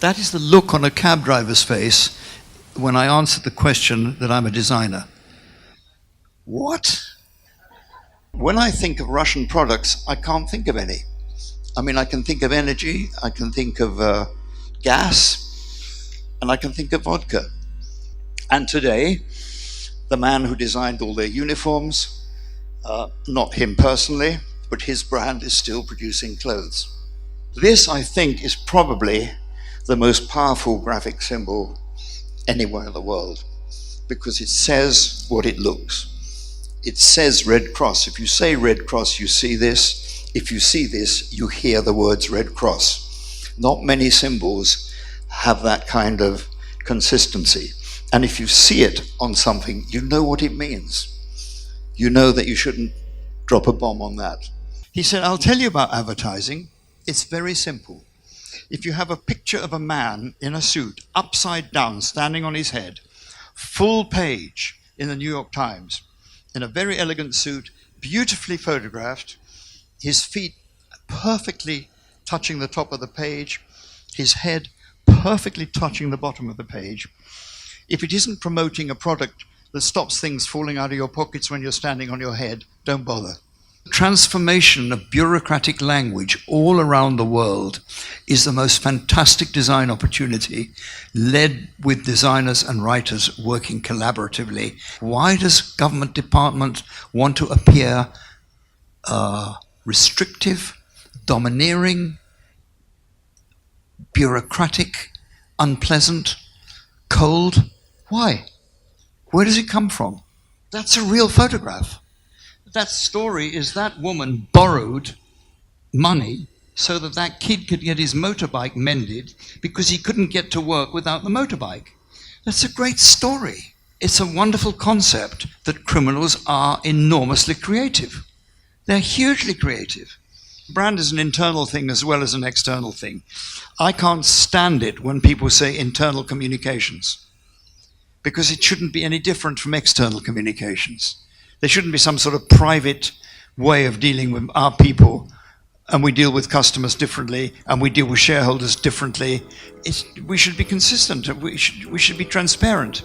That is the look on a cab driver's face when I answer the question that I'm a designer. What? When I think of Russian products, I can't think of any. I mean, I can think of energy, I can think of gas, and I can think of vodka. And today, the man who designed all their uniforms, not him personally, but his brand is still producing clothes. This, I think, is probably the most powerful graphic symbol anywhere in the world, because it says what it looks. It says Red Cross. If you say Red Cross, you see this. If you see this, you hear the words Red Cross. Not many symbols have that kind of consistency. And if you see it on something, you know what it means. You know that you shouldn't drop a bomb on that. He said, I'll tell you about advertising. It's very simple. If you have a picture of a man in a suit, upside down, standing on his head, full page in the New York Times, in a very elegant suit, beautifully photographed, his feet perfectly touching the top of the page, his head perfectly touching the bottom of the page. If it isn't promoting a product that stops things falling out of your pockets when you're standing on your head, don't bother. Transformation of bureaucratic language all around the world is the most fantastic design opportunity, led with designers and writers working collaboratively. Why does government department want to appear restrictive, domineering, bureaucratic, unpleasant, cold? Why? Where does it come from? That's a real photograph. That story is that woman borrowed money so that that kid could get his motorbike mended because he couldn't get to work without the motorbike. That's a great story. It's a wonderful concept that criminals are enormously creative. They're hugely creative. Brand is an internal thing as well as an external thing. I can't stand it when people say internal communications, because it shouldn't be any different from external communications. There shouldn't be some sort of private way of dealing with our people, and we deal with customers differently, and we deal with shareholders differently. We should be consistent. We should be transparent.